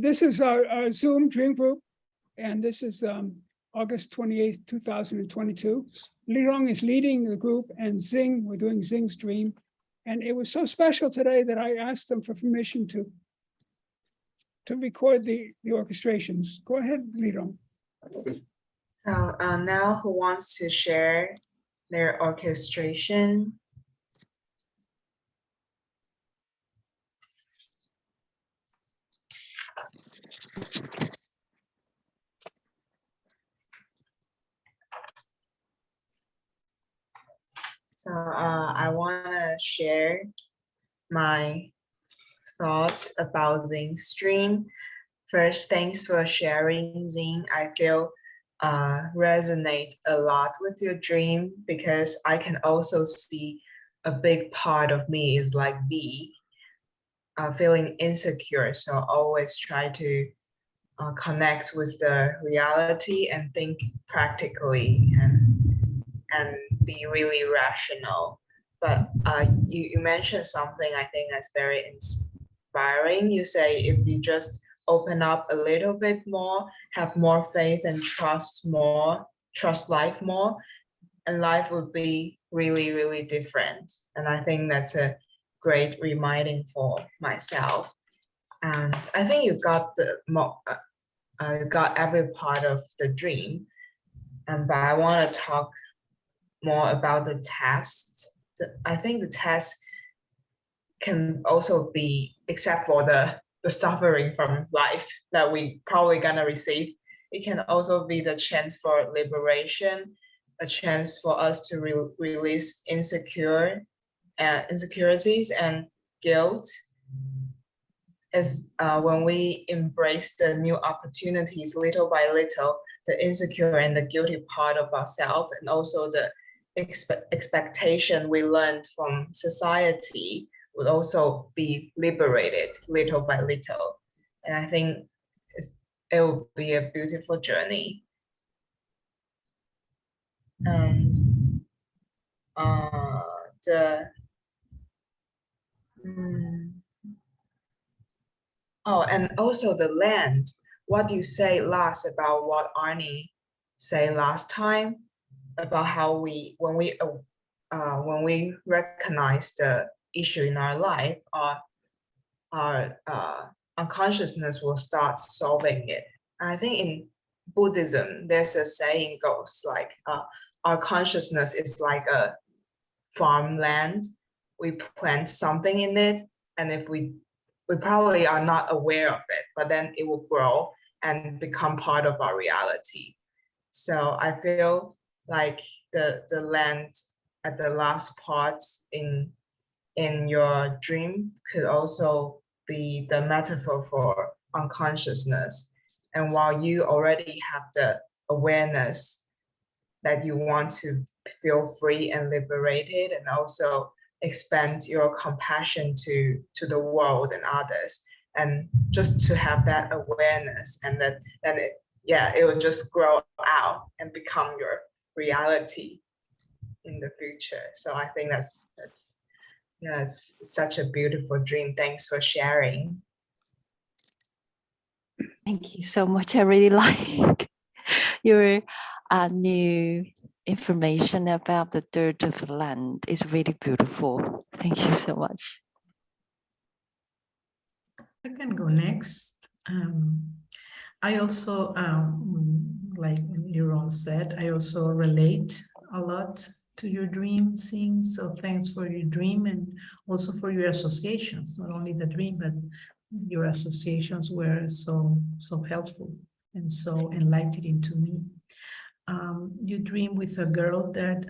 This is our Zoom dream group, and this is August 28th, 2022. Lirong is leading the group, and Zing, we're doing Zing's dream. And it was so special today that I asked them for permission to record the orchestrations. Go ahead, Lirong. So now who wants to share their orchestration? So I want to share my thoughts about Zing's stream. First, thanks for sharing, Zing. I feel resonate a lot with your dream because I can also see a big part of me is like B, feeling insecure. So always try to connect with the reality and think practically and be really rational. But you mentioned something I think that's very inspiring. You say if you just open up a little bit more, have more faith and trust life more, and life would be really, really different. And I think that's a great reminding for myself. And I think you got got every part of the dream. But I want to talk more about the test. I think the test can also be, except for the suffering from life that we probably gonna receive, it can also be the chance for liberation, a chance for us to release insecurities and guilt. As when we embrace the new opportunities little by little, the insecure and the guilty part of ourselves, and also the expectation we learned from society would also be liberated little by little. And I think it will be a beautiful journey. And and also the land. What you say last about what Arnie said last time about how when we recognize the issue in our life, our unconsciousness will start solving it. I think in Buddhism, there's a saying goes like, our consciousness is like a farmland. We plant something in it, and if we probably are not aware of it, but then it will grow and become part of our reality. So I feel like the land at the last part in your dream could also be the metaphor for unconsciousness. And while you already have the awareness that you want to feel free and liberated, and also expand your compassion to the world and others, and just to have that awareness, and then it will just grow out and become your reality in the future. So I think that's such a beautiful dream. Thanks for sharing. Thank you so much. I really like your new information about the dirt of the land. Is really beautiful. Thank you so much. I can go next. I also, like Lirong said, I also relate a lot to your dream, Zing. So thanks for your dream, and also for your associations, not only the dream, but your associations were so helpful and so enlightening to me. You dream with a girl that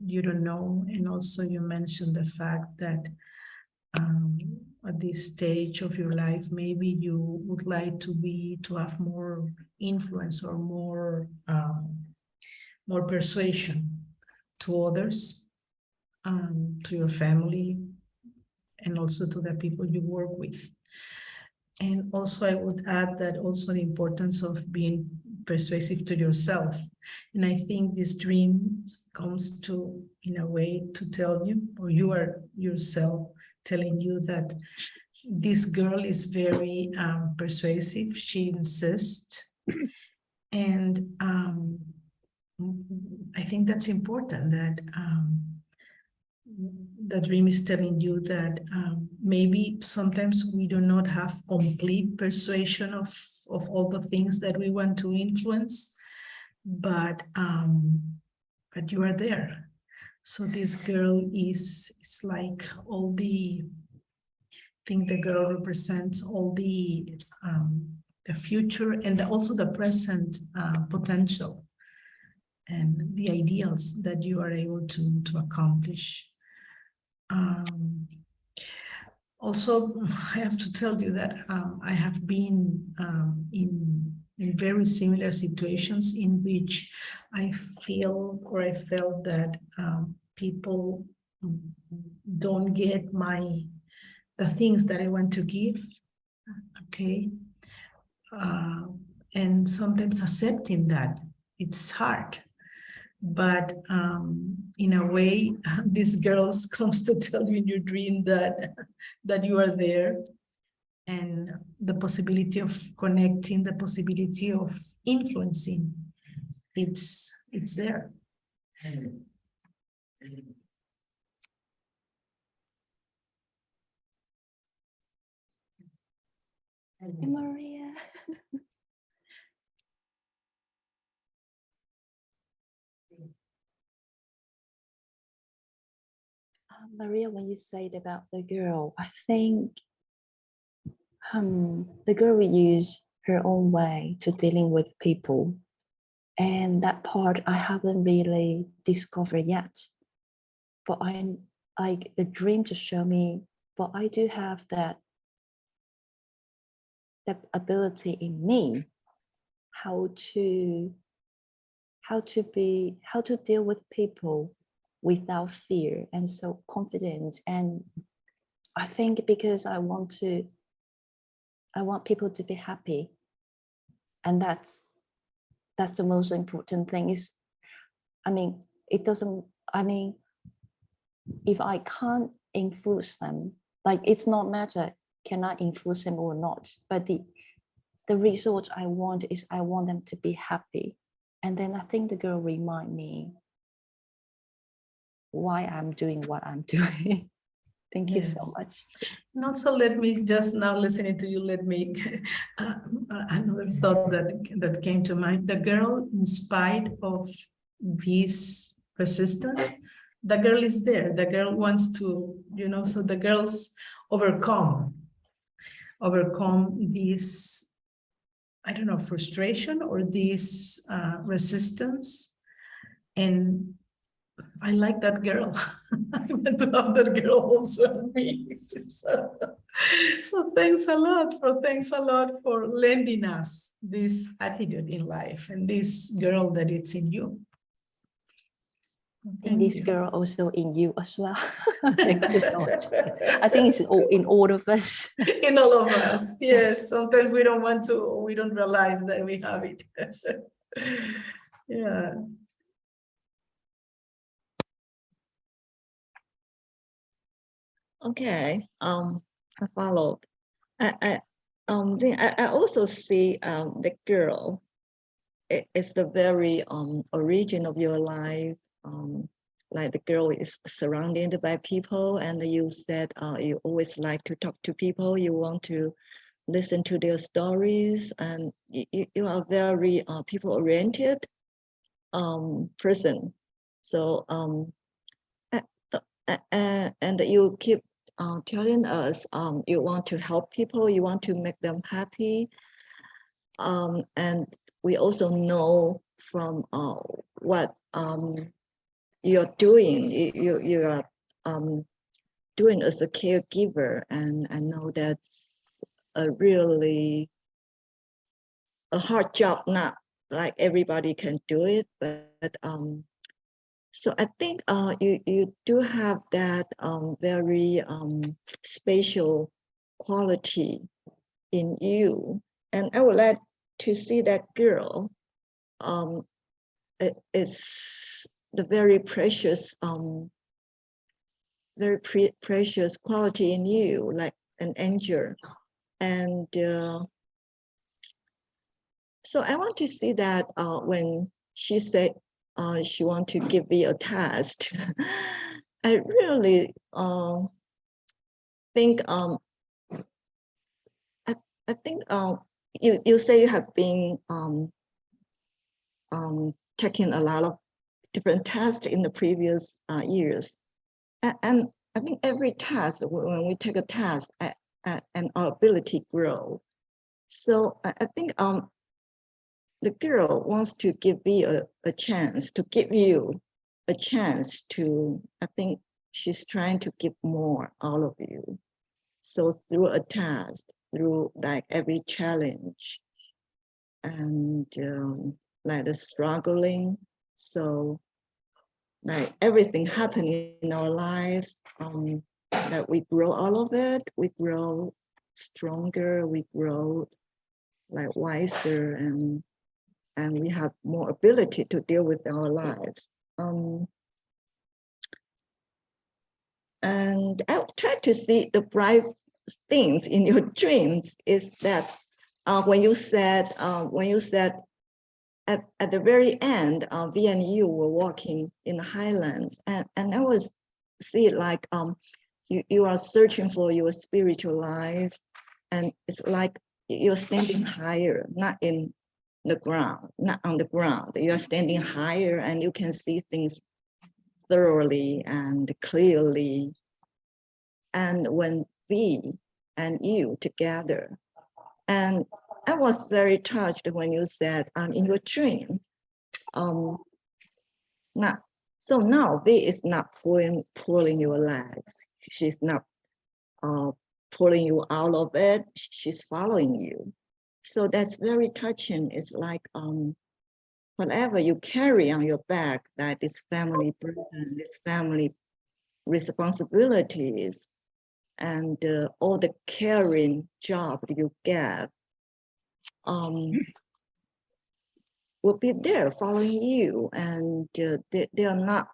you don't know, and also you mentioned the fact that at this stage of your life, maybe you would like to have more influence or more persuasion to others, to your family, and also to the people you work with. And also I would add that also the importance of being persuasive to yourself. And I think this dream comes to, in a way, to tell you, or you are yourself telling you that this girl is very persuasive. She insists. And I think that's important, that the dream is telling you that maybe sometimes we do not have complete persuasion of all the things that we want to influence, but you are there. So this girl is like all the, I think the girl represents all the future and also the present potential and the ideals that you are able to accomplish. Also, I have to tell you that I have been in very similar situations in which I feel, or I felt that people don't get the things that I want to give, okay? And sometimes accepting that, it's hard. But in a way, these girls comes to tell you in your dream that you are there, and the possibility of connecting, the possibility of influencing, it's there. Hey, Maria. Maria, when you said about the girl, I think the girl will use her own way to dealing with people. And that part I haven't really discovered yet. But I'm like the dream to show me, but I do have that ability in me, how to deal with people without fear and so confident. And I think because I want people to be happy, and that's the most important thing. Is, I mean, if I can't influence them, like it's not matter can I influence them or not, but the result I want is I want them to be happy. And then I think the girl remind me why I'm doing what I'm doing. Thank you so much. And also, let me just now listening to you, let me another thought that came to mind. The girl, in spite of this resistance, the girl is there. The girl wants to, so the girls overcome this, I don't know, frustration or this resistance. And I like that girl. I want to love that girl also in me. So thanks a lot for lending us this attitude in life and this girl that it's in you. And this girl also in you as well. Thank you so much. I think it's in all of us. In all of us, yes. Sometimes we don't realize that we have it. Yeah. Okay, I followed. I also see the girl. It's the very origin of your life. Like the girl is surrounded by people, and you said you always like to talk to people. You want to listen to their stories, and you are very people-oriented person. So and you keep telling us you want to help people, you want to make them happy, and we also know from what you're doing, you are doing as a caregiver, and I know that's a really a hard job, not like everybody can do it, but so I think you do have that very special quality in you, and I would like to see that girl. It's the very precious, precious quality in you. Like an angel. And so I want to see that when she said she want to give me a test, I really think I think you say you have been taking a lot of different tests in the previous years, and I think every test, when we take a test, and our ability grow. So I think the girl wants to give me a chance, to give you a chance to, I think she's trying to give more all of you. So through a task, through like every challenge, and like the struggling, so like everything happening in our lives, that we grow all of it, we grow stronger, we grow like wiser, and we have more ability to deal with our lives. And I try to see the bright things in your dreams is that when you said at the very end, V and you were walking in the highlands, and I was see it like you are searching for your spiritual life, and it's like you're standing higher, not in the ground, not on the ground. You are standing higher, and you can see things thoroughly and clearly. And when we and you together, and I was very touched when you said in your dream, not so now V is not pulling your legs. She's not pulling you out of it. She's following you. So that's very touching. It's like whatever you carry on your back, that is family burden, this family responsibilities, and all the caring job that you get, will be there following you, and they are not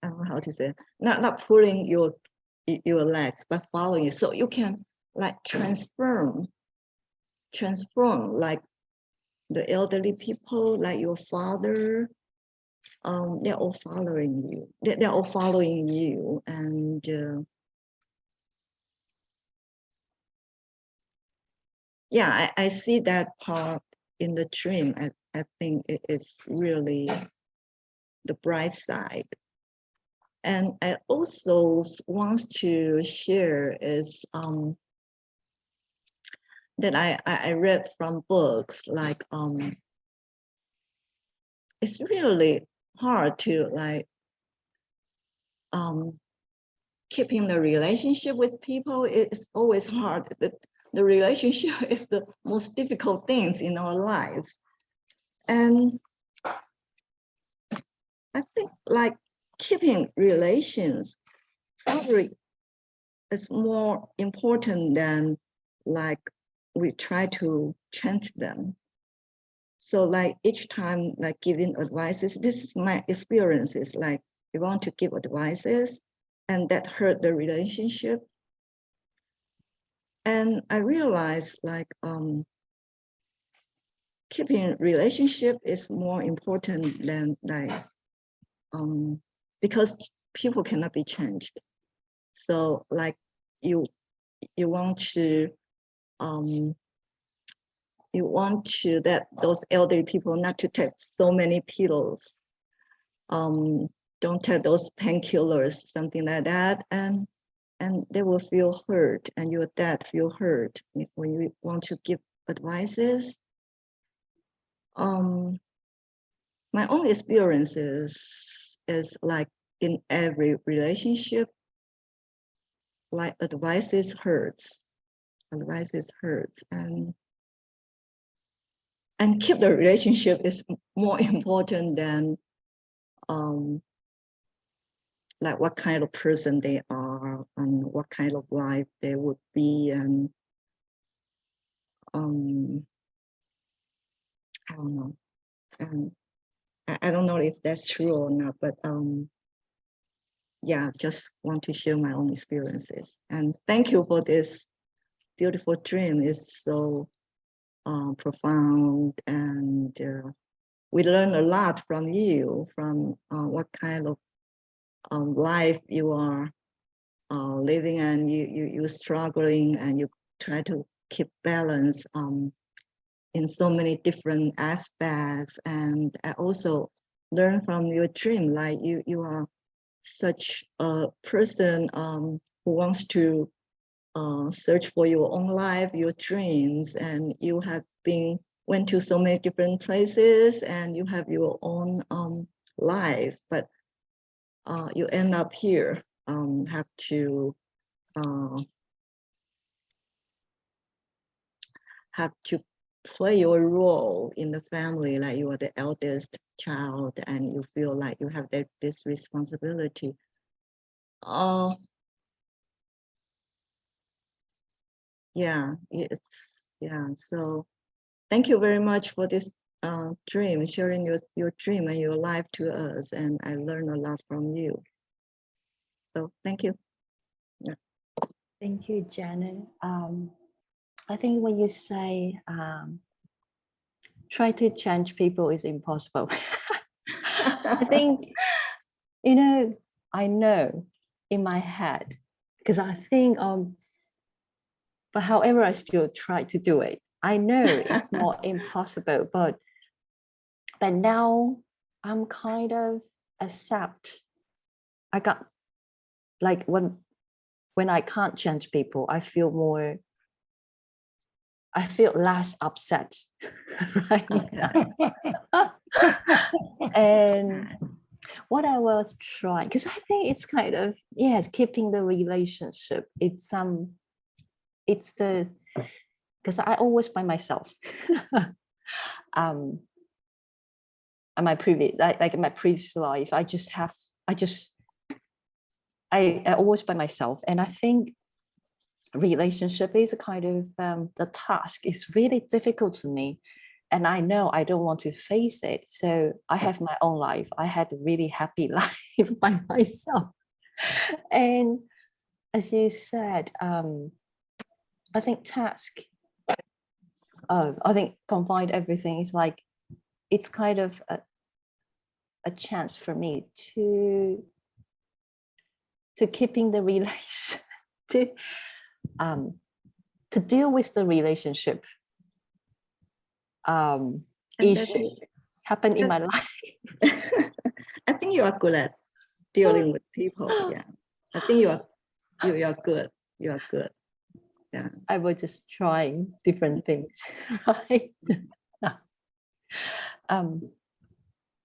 I don't know how to say, not pulling your legs, but following you, so you can like transform like the elderly people, like your father. They're all following you. They're all following you, and yeah, I see that part in the dream. I think it's really the bright side. And I also want to share is that I read from books, like it's really hard to like keeping the relationship with people. It's always hard. The relationship is the most difficult things in our lives. And I think like keeping relations probably is more important than like we try to change them. So like each time like giving advices, this is my experiences, like you want to give advices and that hurt the relationship. And I realized like keeping relationship is more important than like because people cannot be changed. So like you want to that those elderly people not to take so many pills, don't take those painkillers, something like that, and they will feel hurt, and your dad feel hurt when you want to give advices. My own experiences is like in every relationship, like advices hurts, and keep the relationship is more important than like what kind of person they are and what kind of life they would be, and I don't know, and I don't know if that's true or not, but yeah, just want to share my own experiences. And thank you for this beautiful dream. It's so profound, and we learn a lot from you, from what kind of life you are living, and you're struggling, and you try to keep balance in so many different aspects. And I also learn from your dream, like you are such a person who wants to search for your own life, your dreams, and you have went to so many different places, and you have your own life, but you end up here, have to play your role in the family, like you are the eldest child, and you feel like you have this responsibility. Yeah, so thank you very much for this dream, sharing your dream and your life to us, and I learned a lot from you. So thank you. Yeah. Thank you, Janet. I think when you say try to change people is impossible, I think, I know in my head, because I think, but however, I still try to do it. I know it's not impossible, but now I'm kind of accept. I got like when I can't change people, I feel less upset, right? And what I was trying, because I think it's kind of, yes, keeping the relationship. It's because I always by myself. In my previous, like in my previous life, I always by myself, and I think relationship is a kind of the task is really difficult to me, and I know I don't want to face it, so I have my own life. I had a really happy life by myself, and as you said, I think task, I think combined everything is like, it's kind of a chance for me to keeping the relation, to deal with the relationship issue happen in my life. I think you are good at dealing with people. Yeah, I think you are good. You are good. Yeah. I was just trying different things, right?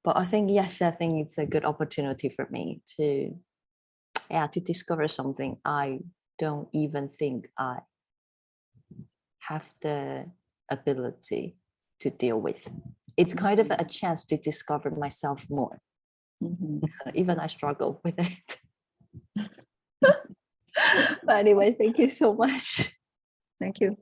But I think, yes, I think it's a good opportunity for me to discover something I don't even think I have the ability to deal with. It's kind of a chance to discover myself more. Even I struggle with it. But anyway, thank you so much. Thank you.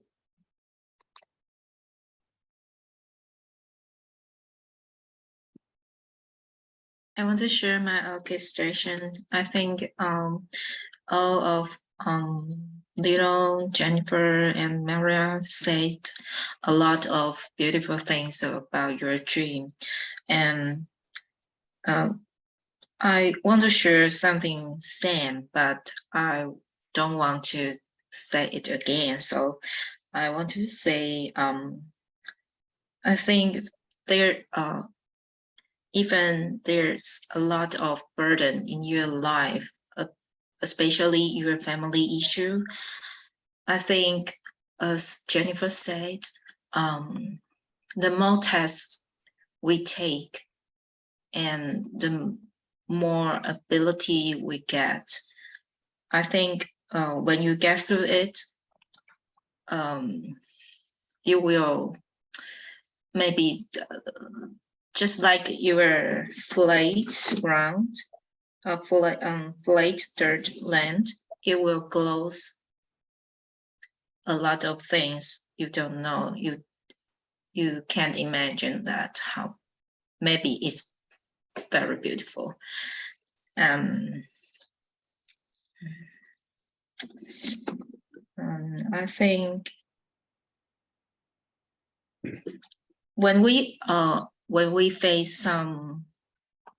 I want to share my orchestration. I think all of Little, Jennifer, and Maria said a lot of beautiful things about your dream, and I want to share something same, but I don't want to say it again. So I want to say, I think there even there's a lot of burden in your life, especially your family issue. I think, as Jennifer said, the more tests we take and the more ability we get, I think when you get through it, you will maybe just like your flat ground, flat dirt land, it will close a lot of things you don't know. You can't imagine that, how maybe it's very beautiful. I think when we face some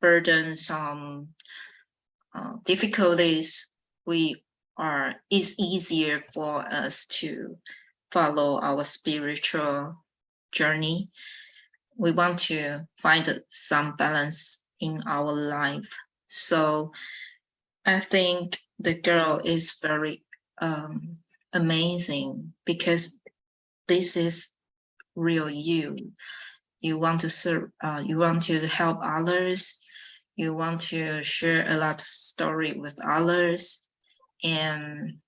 burden, some difficulties, it's easier for us to follow our spiritual journey. We want to find some balance in our life. So I think the girl is very amazing, because this is real you. You want to serve, you want to help others, you want to share a lot of story with others, and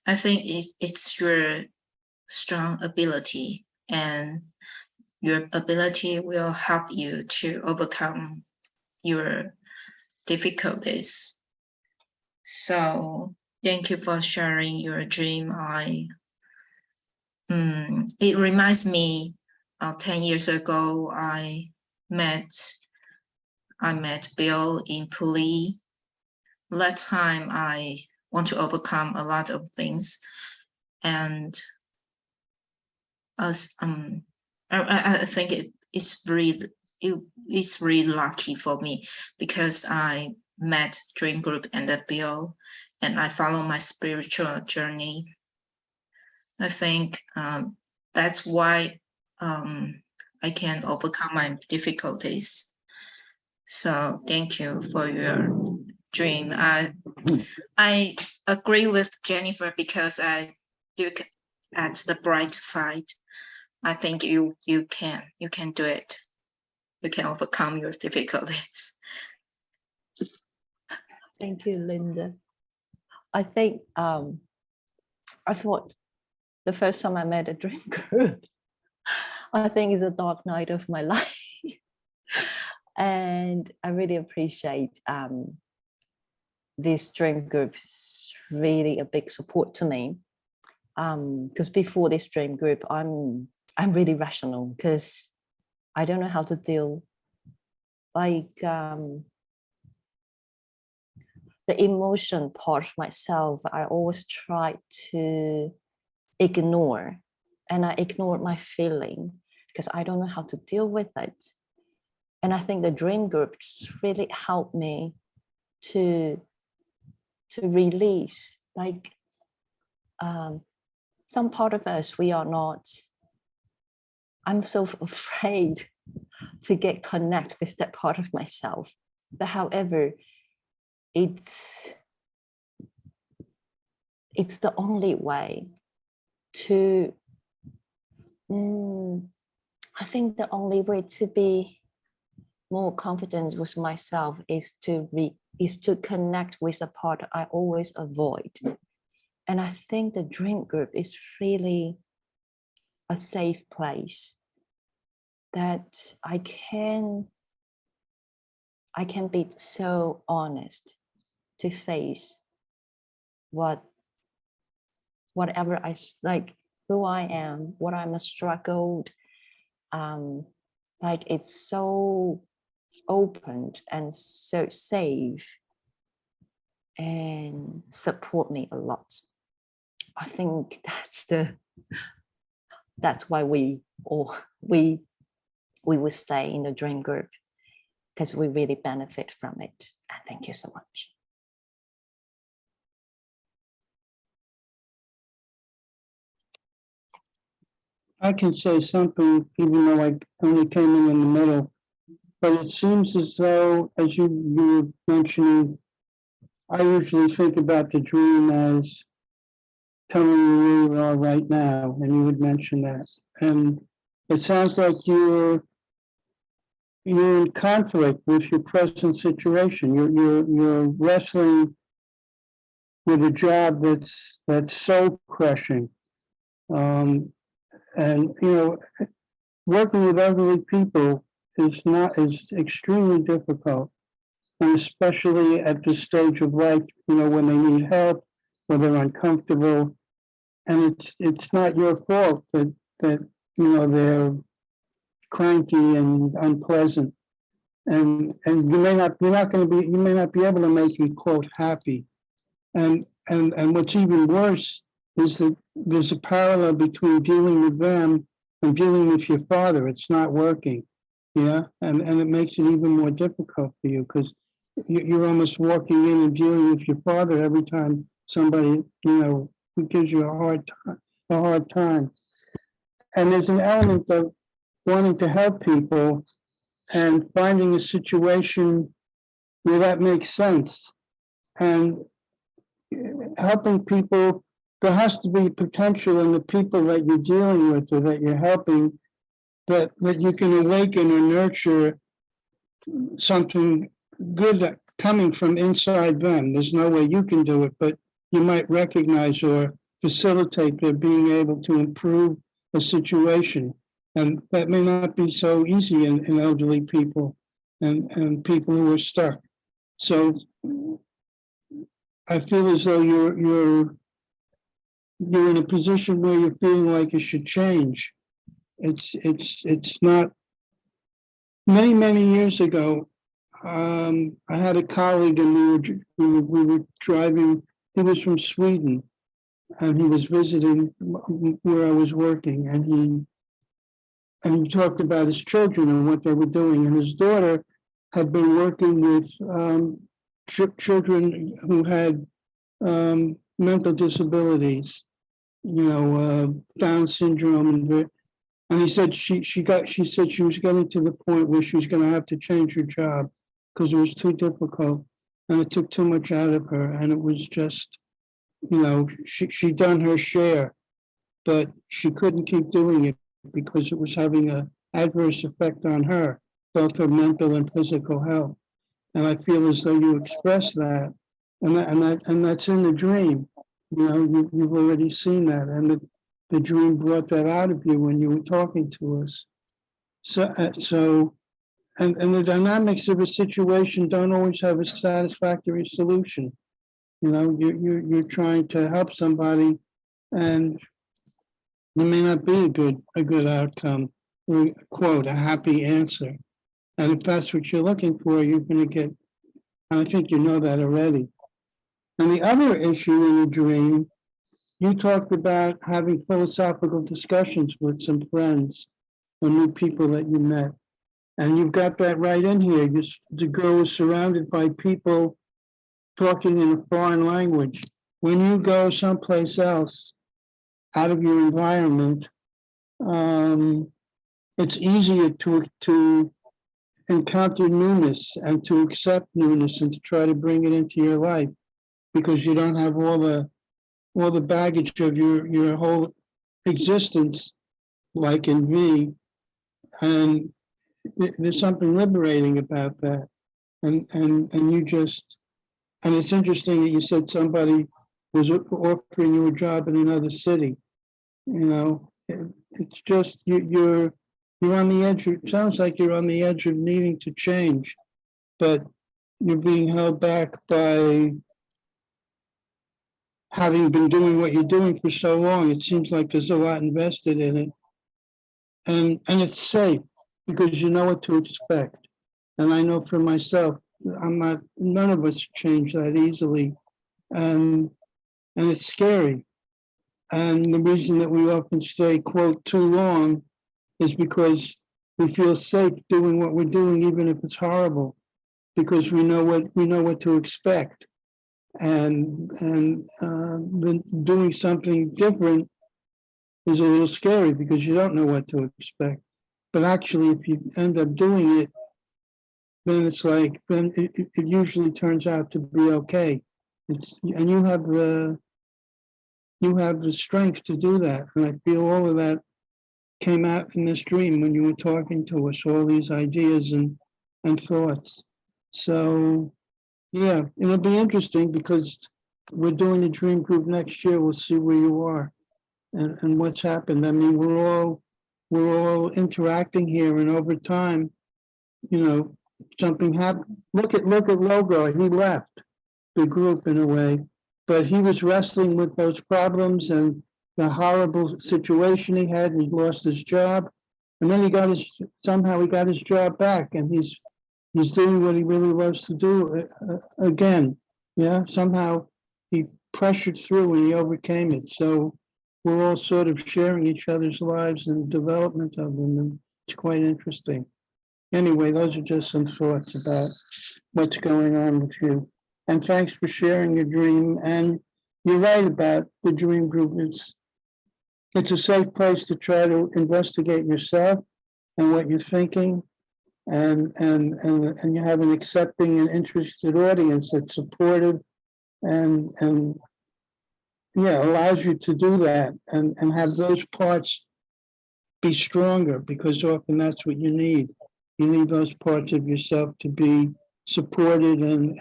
I think it's your strong ability, and your ability will help you to overcome your difficulties. So thank you for sharing your dream. It reminds me of 10 years ago, I met Bill in Puli. That time I want to overcome a lot of things, and as I think it's really lucky for me, because I met Dream Group and the Bill, and I follow my spiritual journey. I think that's why I can overcome my difficulties. So thank you for your dream. I agree with Jennifer, because I look at the bright side. I think you can do it. You can overcome your difficulties. Thank you, Linda. I think I thought the first time I met a dream group, I think it's a dark night of my life. And I really appreciate this dream group. Is really a big support to me. Because before this dream group, I'm really rational, because I don't know how to deal, like the emotion part of myself. I always try to ignore, and I ignored my feeling because I don't know how to deal with it. And I think the dream group really helped me to release, like some part of us, we are not, I'm so afraid to get connect with that part of myself. But however, it's the only way to, I think the only way to be more confident with myself is to connect with a part I always avoid. And I think the dream group is really a safe place that I can be so honest to face whatever I like, who I am, what I'm struggled. Like it's so open and so safe, and support me a lot. I think that's why we will stay in the dream group, because we really benefit from it. And thank you so much. I can say something, even though I only came in the middle, but it seems as though, as you were mentioning, I usually think about the dream as telling you where you are right now, and you would mention that. And it sounds like you're in conflict with your present situation. You're wrestling with a job that's soul crushing. And working with elderly people is extremely difficult, and especially at this stage of life, when they need help, when they're uncomfortable, and it's not your fault that they're cranky and unpleasant, and you may not be able to make them quote happy, and what's even worse is that there's a parallel between dealing with them and dealing with your father. It's not working. Yeah. And it makes it even more difficult for you because you're almost walking in and dealing with your father every time somebody, who gives you a hard time. And there's an element of wanting to help people and finding a situation where that makes sense. And helping people, there has to be potential in the people that you're dealing with or that you're helping, that you can awaken or nurture something good coming from inside them. There's no way you can do it, but you might recognize or facilitate their being able to improve a situation. And that may not be so easy in elderly people and people who are stuck. So I feel as though you're in a position where you're feeling like you should change. It's not. Many years ago, I had a colleague, and we were driving. He was from Sweden, and he was visiting where I was working, and he talked about his children and what they were doing, and his daughter had been working with children who had mental disabilities, Down syndrome, and he said she said she was getting to the point where she was going to have to change her job because it was too difficult and it took too much out of her, and it was just, she done her share, but she couldn't keep doing it because it was having an adverse effect on her, both her mental and physical health. And I feel as though you expressed that, and that's in the dream. You've already seen that, and the dream brought that out of you when you were talking to us. So, and the dynamics of a situation don't always have a satisfactory solution. You're trying to help somebody, and there may not be a good outcome, or quote, a happy answer. And if that's what you're looking for, you're going to get, and I think you know that already. And the other issue in the dream, you talked about having philosophical discussions with some friends or new people that you met. And you've got that right in here. The girl was surrounded by people talking in a foreign language. When you go someplace else out of your environment, it's easier to encounter newness and to accept newness and to try to bring it into your life because you don't have all the baggage of your whole existence, like in me, and there's something liberating about that. And you just, and it's interesting that you said somebody was offering you a job in another city. It's just you're on the edge. It sounds like you're on the edge of needing to change, but you're being held back by having been doing what you're doing for so long. It seems like there's a lot invested in it, and it's safe because you know what to expect. And I know for myself, none of us change that easily, and it's scary. And the reason that we often stay, quote, too long is because we feel safe doing what we're doing, even if it's horrible, because we know what to expect. And doing something different is a little scary because you don't know what to expect. But actually, if you end up doing it, then it's like, then it usually turns out to be okay. And you have the strength to do that. And I feel all of that came out in this dream when you were talking to us, all these ideas and thoughts. So yeah, it'll be interesting because we're doing a dream group next year. We'll see where you are and what's happened. I mean, we're all interacting here, and over time, something happened. Look at Logo. He left the group in a way, but he was wrestling with those problems and the horrible situation he had, and he lost his job, and then he got his job back, and he's doing what he really loves to do again. Yeah, somehow he pressured through and he overcame it. So we're all sort of sharing each other's lives and development of them, and it's quite interesting. Anyway, those are just some thoughts about what's going on with you. And thanks for sharing your dream. And you're right about the dream group. It's a safe place to try to investigate yourself and what you're thinking. And you have an accepting and interested audience that's supportive and yeah, allows you to do that and have those parts be stronger, because often that's what you need. You need those parts of yourself to be supported and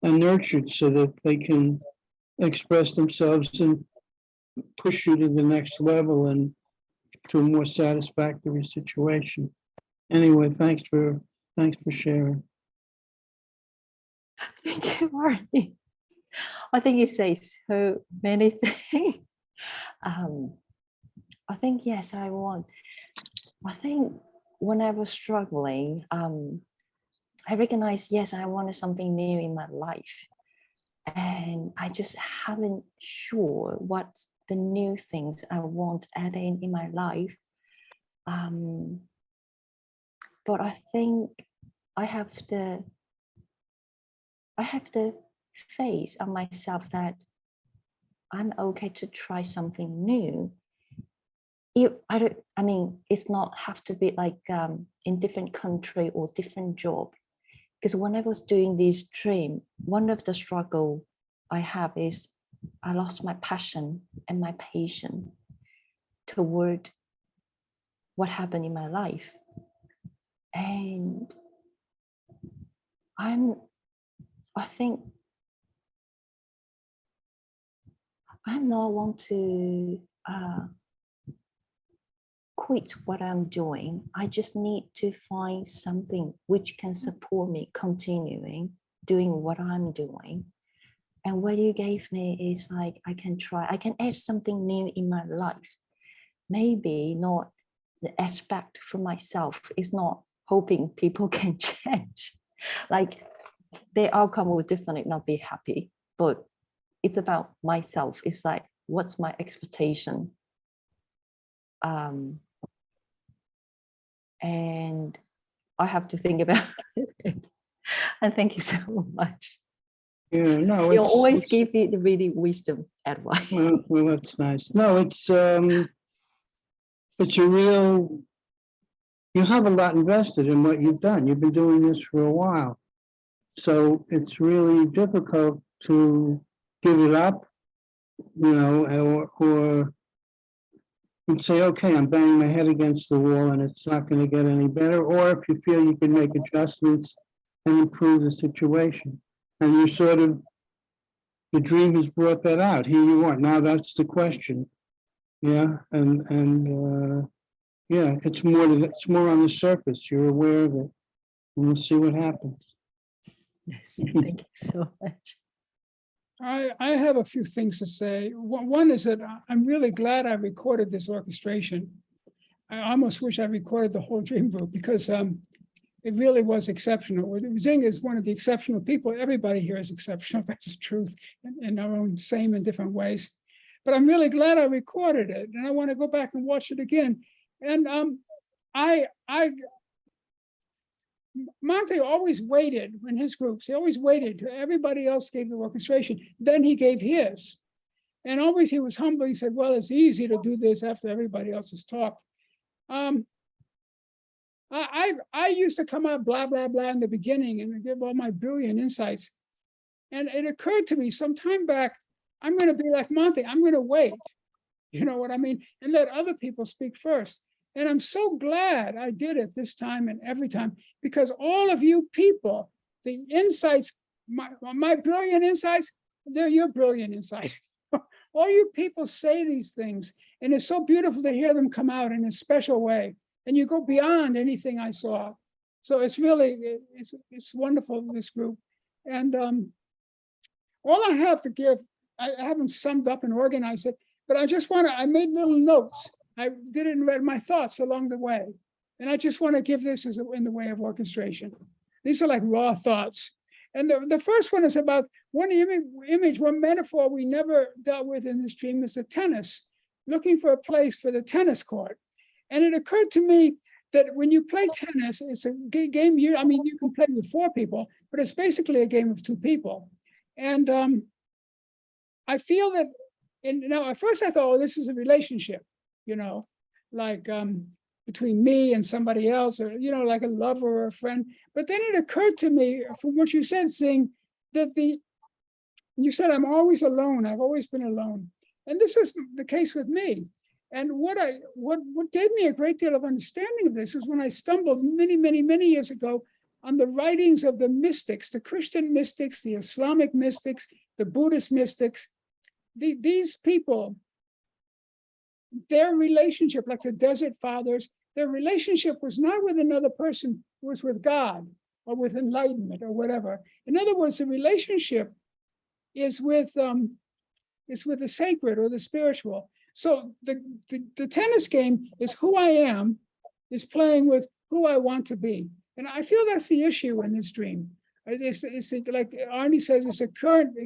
nurtured so that they can express themselves and push you to the next level and to a more satisfactory situation. Anyway, thanks for sharing. Thank you, Marty. I think you say so many things. I think, yes, I think when I was struggling, I recognized, yes, I wanted something new in my life. And I just haven't sure what the new things I want adding in my life. But I think I have the faith on myself that I'm okay to try something new. I mean, it's not have to be like in different country or different job. Because when I was doing this dream, one of the struggle I have is I lost my passion and my patience toward what happened in my life. And I think I'm not want to quit what I'm doing. I just need to find something which can support me continuing doing what I'm doing. And what you gave me is like, I can add something new in my life. Maybe not the aspect for myself is not hoping people can change. Like the outcome will definitely not be happy, but it's about myself. It's like, what's my expectation? And I have to think about it. And thank you so much. Yeah, no, You always give me the really wisdom advice. Well, that's nice. No, it's a real, you have a lot invested in what you've done. You've been doing this for a while. So it's really difficult to give it up, or you'd say, okay, I'm banging my head against the wall and it's not going to get any better. Or if you feel you can make adjustments and improve the situation. And you sort of, the dream has brought that out. Here you are. Now that's the question. Yeah. And yeah, it's more on the surface. You're aware of it. And we'll see what happens. Yes, thank you so much. I have a few things to say. One is that I'm really glad I recorded this orchestration. I almost wish I recorded the whole dream group because it really was exceptional. Zing is one of the exceptional people. Everybody here is exceptional. That's the truth in our own same and different ways. But I'm really glad I recorded it, and I want to go back and watch it again. And Monte always waited in his groups. He always waited till everybody else gave the orchestration. Then he gave his. And always he was humble. He said, well, it's easy to do this after everybody else has talked. I used to come out blah, blah, blah in the beginning and give all my brilliant insights. And it occurred to me some time back, I'm going to be like Monte. I'm going to wait. You know what I mean? And let other people speak first. And I'm so glad I did it this time and every time, because all of you people, the insights, my brilliant insights, they're your brilliant insights. All you people say these things, and it's so beautiful to hear them come out in a special way. And you go beyond anything I saw. So it's really, it's wonderful, this group. And all I have to give, I haven't summed up and organized it, but I made little notes. I did it and read my thoughts along the way. And I just want to give this in the way of orchestration. These are like raw thoughts. And the first one is about one image, one metaphor we never dealt with in this dream is the tennis, looking for a place for the tennis court. And it occurred to me that when you play tennis, it's a game, you can play with 4 people, but it's basically a game of 2 people. And I feel that, now at first I thought, oh, this is a relationship, like between me and somebody else, or, like a lover or a friend. But then it occurred to me from what you said, Sing, that you said, I'm always alone. I've always been alone. And this is the case with me. And what gave me a great deal of understanding of this is when I stumbled many, many, many years ago on the writings of the mystics, the Christian mystics, the Islamic mystics, the Buddhist mystics. These people, their relationship, like the Desert Fathers, their relationship was not with another person, it was with God or with enlightenment or whatever. In other words, the relationship is with the sacred or the spiritual. So the tennis game is who I am, is playing with who I want to be. And I feel that's the issue in this dream. It's like Arnie says, it's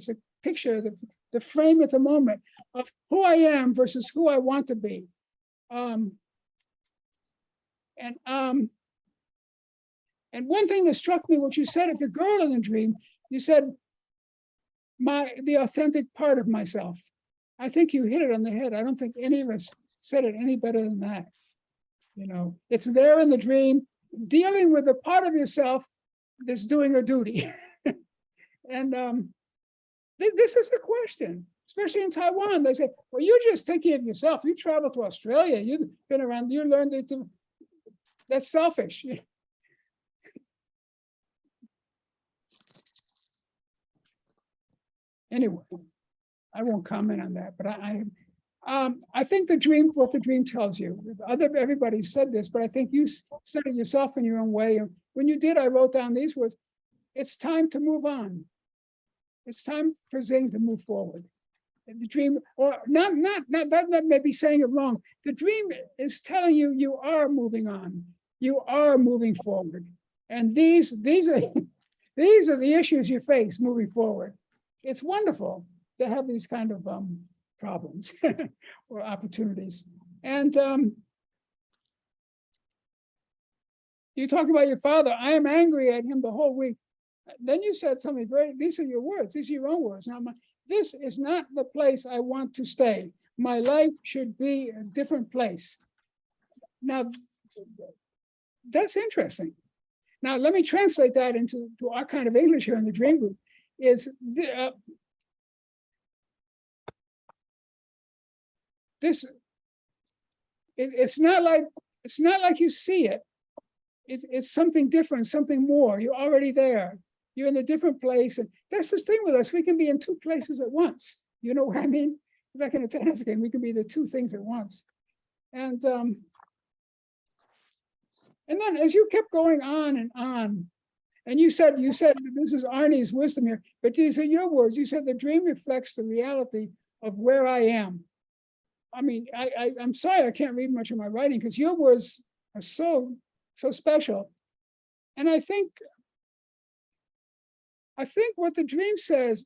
a picture, the frame at the moment of who I am versus who I want to be. And one thing that struck me, what you said, if the girl in the dream, you said, the authentic part of myself. I think you hit it on the head. I don't think any of us said it any better than that. It's there in the dream, dealing with a part of yourself that's doing a duty. And this is the question, especially in Taiwan. They say, well, you're just thinking of yourself. You travel to Australia, you've been around, you learned it. That's selfish. Anyway, I won't comment on that, but I think what the dream tells you, everybody said this, but I think you said it yourself in your own way. And when you did, I wrote down these words: it's time to move on. It's time for Zing to move forward. And the dream, or not that may be saying it wrong. The dream is telling you you are moving on. You are moving forward. And these are the issues you face moving forward. It's wonderful to have these kind of problems or opportunities. And you talk about your father. I am angry at him the whole week. Then you said something these are your words, these are your own words. Now, this is not the place I want to stay. My life should be a different place. Now, that's interesting. Now, let me translate that into our kind of English here in the Dream Group. It's not like you see it. It's something different, something more. You're already there. You're in a different place. And that's the thing with us. We can be in 2 places at once. You know what I mean? Back in a tennis game, we can be the 2 things at once. And then as you kept going on, and you said this is Arnie's wisdom here, but these are your words. You said the dream reflects the reality of where I am. I mean, I'm sorry I can't read much of my writing because your words are so special. And I think what the dream says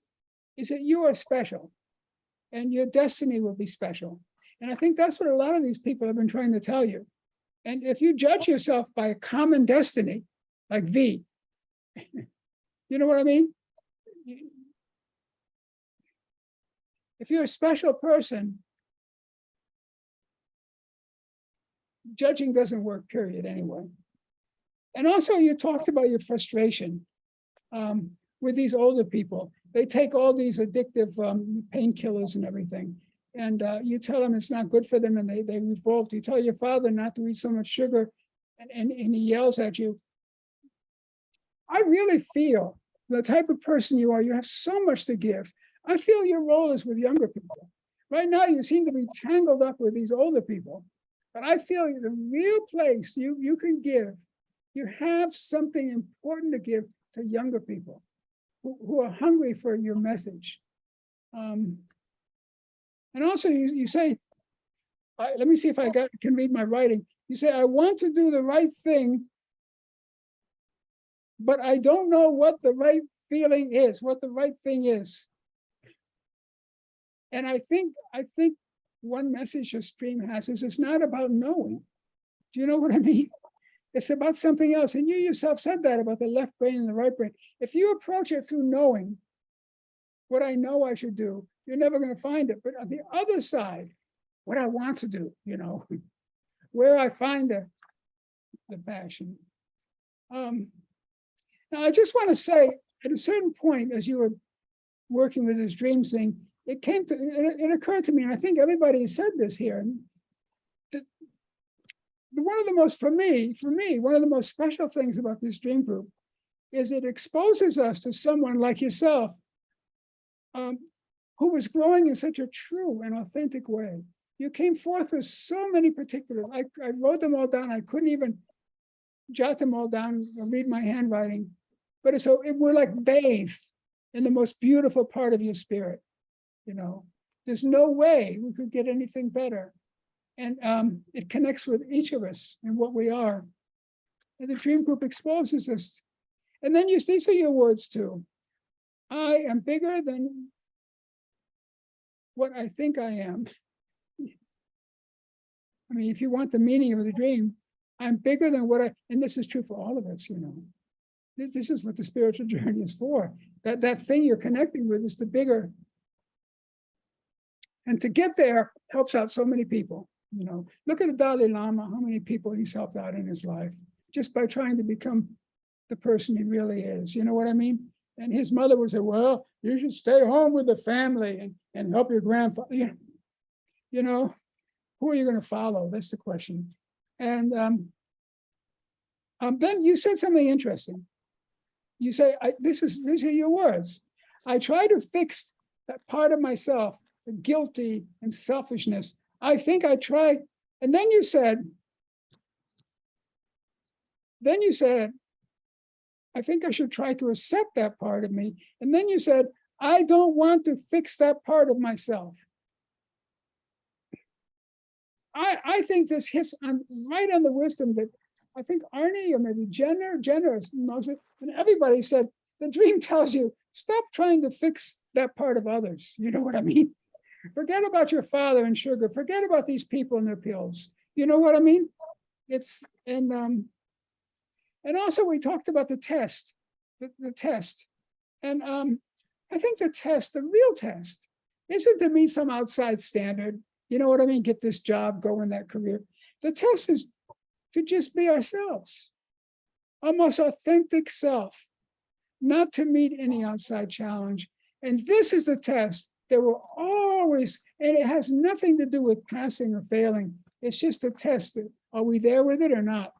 is that you are special and your destiny will be special. And I think that's what a lot of these people have been trying to tell you. And if you judge yourself by a common destiny, like V, you know what I mean? If you're a special person, judging doesn't work, period, anyway. And also you talked about your frustration with these older people. They take all these addictive painkillers and everything. And you tell them it's not good for them and they revolt. You tell your father not to eat so much sugar and he yells at you. I really feel the type of person you are, you have so much to give. I feel your role is with younger people. Right now, you seem to be tangled up with these older people. But I feel the real place you can give, you have something important to give to younger people who are hungry for your message. And also you say, let me see if I can read my writing. You say, I want to do the right thing, but I don't know what the right feeling is, what the right thing is. And I think one message this dream has is it's not about knowing. Do you know what I mean? It's about something else. And you yourself said that about the left brain and the right brain. If you approach it through knowing what I know I should do, you're never going to find it. But on the other side, what I want to do, you know, where I find the passion. Now, I just want to say, at a certain point, as you were working with this dream thing, it occurred to me, and I think everybody has said this here, that one of the most, for me, one of the most special things about this dream group is it exposes us to someone like yourself, who was growing in such a true and authentic way. You came forth with so many particulars. I wrote them all down. I couldn't even jot them all down or read my handwriting. But we're like bathed in the most beautiful part of your spirit. You know, there's no way we could get anything better. And it connects with each of us and what we are. And the dream group exposes us. And then these are your words too. I am bigger than what I think I am. I mean, if you want the meaning of the dream, I'm bigger than and this is true for all of us, you know. This is what the spiritual journey is for. That thing you're connecting with is the bigger. And to get there helps out so many people, you know. Look at the Dalai Lama, how many people he's helped out in his life, just by trying to become the person he really is, you know what I mean? And his mother would say, well, you should stay home with the family and help your grandfather. You know, who are you going to follow? That's the question. And then you said something interesting. You say, these are your words. I try to fix that part of myself, the guilty and selfishness. I think I tried. And then you said, I think I should try to accept that part of me. And then you said, I don't want to fix that part of myself. I think this hits right on the wisdom that I think Arnie or maybe Jenner and everybody said, the dream tells you, stop trying to fix that part of others. You know what I mean? Forget about your father and sugar. Forget about these people and their pills. You know what I mean? And also we talked about the test, the test. And I think the real test, isn't to meet some outside standard. You know what I mean? Get this job, go in that career. The test is to just be ourselves, our most authentic self, not to meet any outside challenge. And this is the test that will always, and it has nothing to do with passing or failing. It's just a test. Are we there with it or not?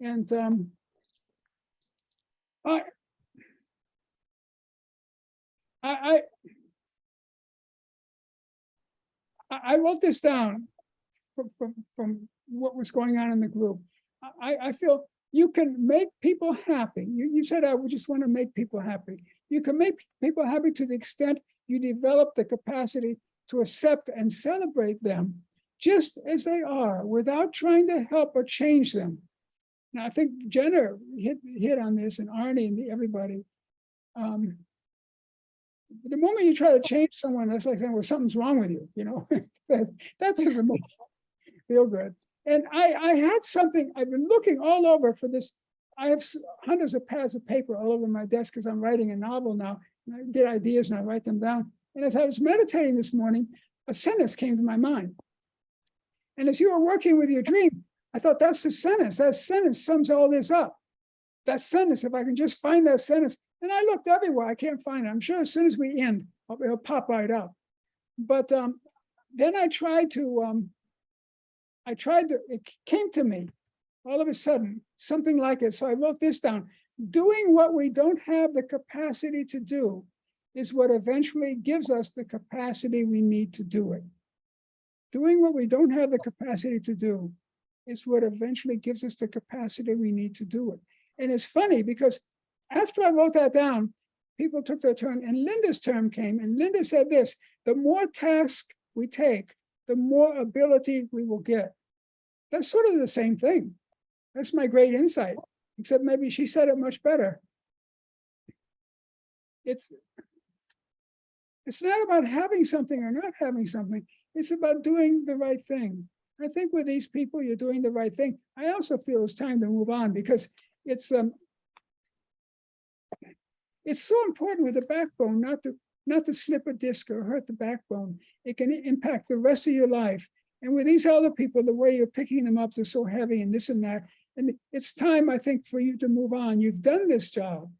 And I wrote this down from what was going on in the group. I feel you can make people happy. You said, I would just want to make people happy. You can make people happy to the extent you develop the capacity to accept and celebrate them just as they are without trying to help or change them. Now, I think Jenner hit on this, and Arnie and everybody. The moment you try to change someone, that's like saying, well, something's wrong with you, you know. That doesn't make me feel good. And I had something, I've been looking all over for this. I have hundreds of pads of paper all over my desk because I'm writing a novel now. And I get ideas and I write them down. And as I was meditating this morning, a sentence came to my mind. And as you were working with your dream, I thought that's the sentence. That sentence sums all this up. That sentence, if I can just find that sentence. And I looked everywhere, I can't find it. I'm sure as soon as we end, it'll pop right up. But then I tried to, it came to me all of a sudden, something like it. So I wrote this down. Doing what we don't have the capacity to do is what eventually gives us the capacity we need to do it. Doing what we don't have the capacity to do is what eventually gives us the capacity we need to do it. And it's funny because after I wrote that down, people took their turn and Linda's turn came, and Linda said this: the more tasks we take, the more ability we will get. That's sort of the same thing. That's my great insight, except maybe she said it much better. it's not about having something or not having something. It's about doing the right thing. I think with these people, you're doing the right thing. I also feel it's time to move on because it's so important with the backbone not to slip a disc or hurt the backbone. It can impact the rest of your life. And with these other people, the way you're picking them up, they're so heavy and this and that. And it's time, I think, for you to move on. You've done this job.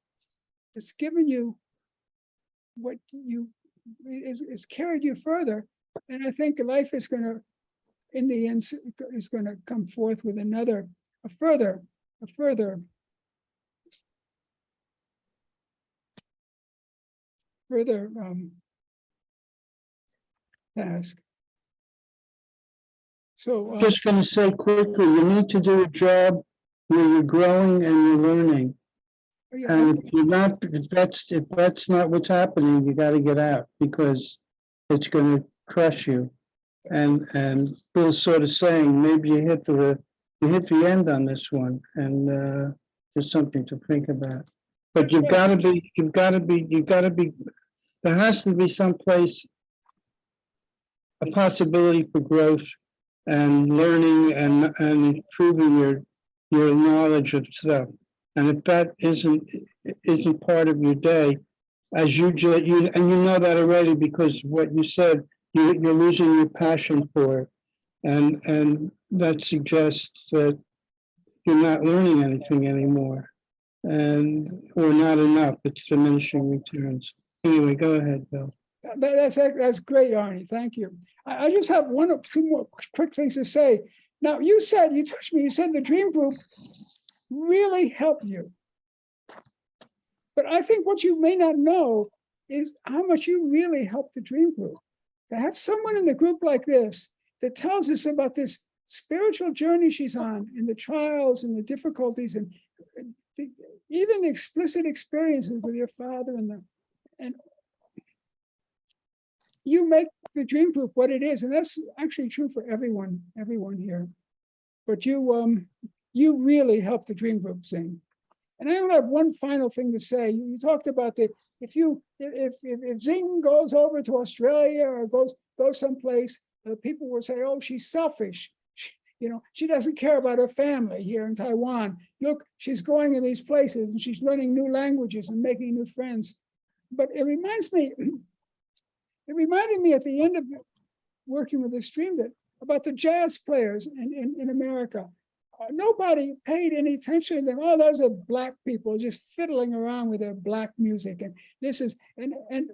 It's given you what it's carried you further. And I think life is going to, in the end, is going to come forth with a further task. So Just going to say quickly, you need to do a job where you're growing and you're learning. yeah, And if that's not what's happening, you got to get out because it's going to crush you. And Bill's sort of saying maybe you hit the end on this one, and there's something to think about. But you've got to be. There has to be some place, a possibility for growth and learning and improving your knowledge of stuff. And if that isn't part of your day, as you know that already because what you said, you're losing your passion for it, and that suggests that you're not learning anything anymore, or not enough. It's diminishing returns. Anyway, go ahead, Bill. That's great, Arnie. Thank you. I just have one or two more quick things to say. Now, you touched me. You said the dream group really helped you. But I think what you may not know is how much you really helped the dream group. To have someone in the group like this that tells us about this spiritual journey she's on and the trials and the difficulties and even the explicit experiences with your father and you make the dream group what it is. And that's actually true for everyone here. But you really helped the dream group sing. And I only have one final thing to say. You talked about if Zing goes over to Australia or goes someplace, people will say, "Oh, she's selfish. She doesn't care about her family here in Taiwan. Look, she's going in these places and she's learning new languages and making new friends." But it reminded me at the end of working with the stream about the jazz players in America. Nobody paid any attention to them. Oh, those are black people just fiddling around with their black music. And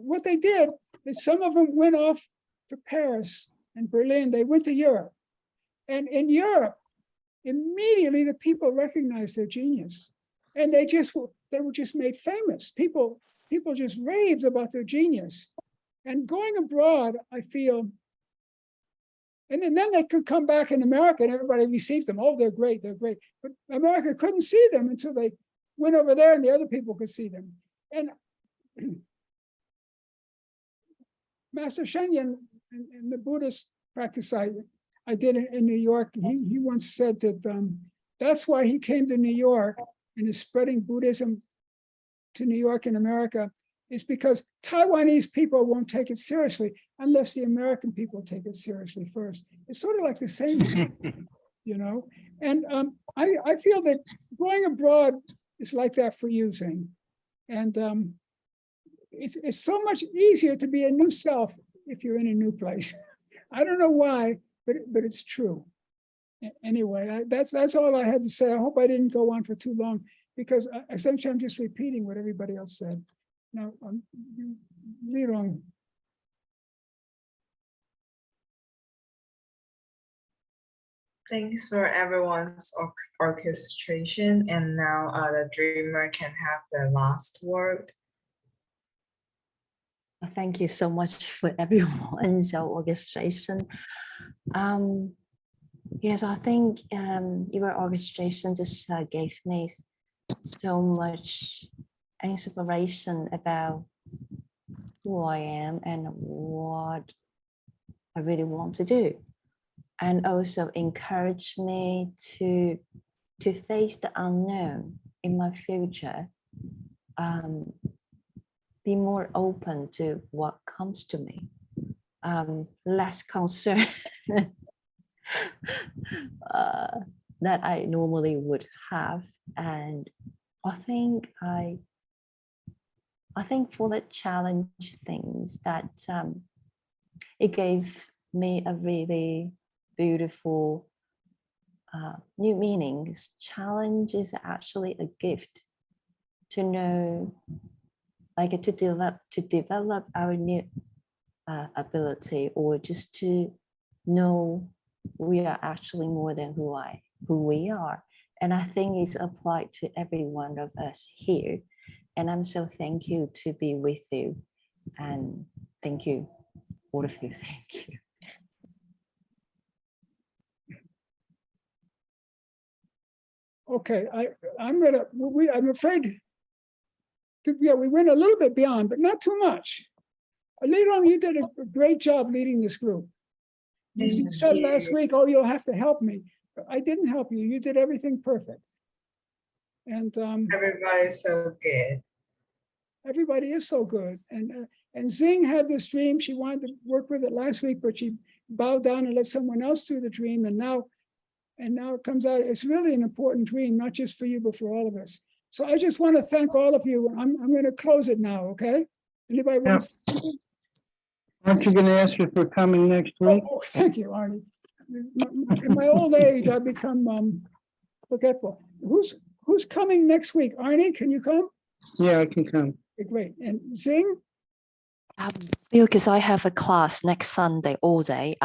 what they did is some of them went off to Paris and Berlin. They went to Europe. And in Europe, immediately the people recognized their genius. And they were just made famous. People just raved about their genius. And going abroad, I feel, and then they could come back in America and everybody received them. Oh, they're great, they're great. But America couldn't see them until they went over there and the other people could see them. And Master Shenyan in the Buddhist practice I did in New York, he once said that that's why he came to New York and is spreading Buddhism to New York and America, is because Taiwanese people won't take it seriously unless the American people take it seriously first. It's sort of like the same, And I feel that going abroad is like that for you, Zing. And it's so much easier to be a new self if you're in a new place. I don't know why, but it's true. Anyway, that's all I had to say. I hope I didn't go on for too long because essentially I'm just repeating what everybody else said. Now, lead on. Thanks for everyone's orchestration. And now the dreamer can have the last word. Thank you so much for everyone's orchestration. Yes, I think your orchestration just gave me so much inspiration about who I am and what I really want to do, and also encouraged me to face the unknown in my future. be more open to what comes to me, less concern that I normally would have. And I think for the challenge things that it gave me a really beautiful new meanings. Challenge is actually a gift to know, like to develop our new ability, or just to know we are actually more than who we are. And I think it's applied to every one of us here. And I'm so thank you to be with you. And thank you, all of you. Thank you. Okay, I'm afraid. Yeah, we went a little bit beyond, but not too much. Leilong, you did a great job leading this group. You Thank said last you. week, oh, you'll have to help me. But I didn't help you. You did everything perfect. And Everybody's so good. everybody is so good. And Zing had this dream. She wanted to work with it last week, but she bowed down and let someone else do the dream. And now it comes out, it's really an important dream, not just for you, but for all of us. So I just want to thank all of you. I'm going to close it now, okay? Anybody wants? Aren't you gonna ask if we're coming next week? Oh, thank you, Arnie. In my old age, I've become forgetful. Who's coming next week? Arnie, can you come? Yeah, I can come. Okay, great. And Zing? Because I have a class next Sunday all day,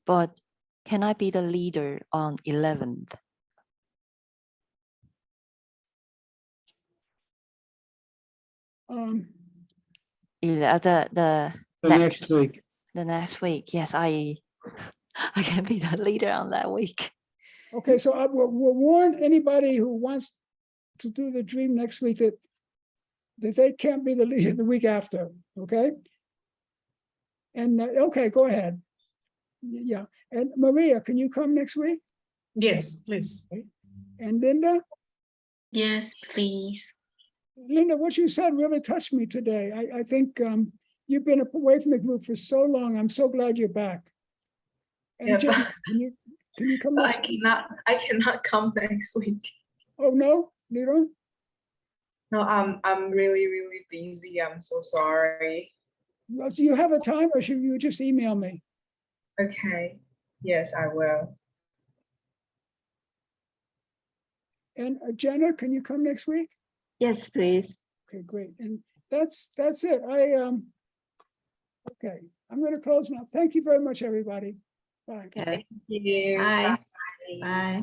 but can I be the leader on 11th? The Next week. The next week, yes, I can be the leader on that week. Okay, so we'll warn anybody who wants to do the dream next week that they can't be the leader the week after, okay? And, okay, go ahead. Yeah, and Maria, can you come next week? Yes, please. And Linda? Yes, please. Linda, what you said really touched me today. I think you've been away from the group for so long. I'm so glad you're back. And Yeah, Jim, but can you come but next week? I cannot come next week. Oh, no, you don't? No, I'm really, really busy. I'm so sorry. Well, do you have a time, or should you just email me? Okay. Yes, I will. And Jenna, can you come next week? Yes, please. Okay, great. And that's it. Okay, I'm going to close now. Thank you very much, everybody. Bye. Okay. Thank you. Bye. Bye. Bye.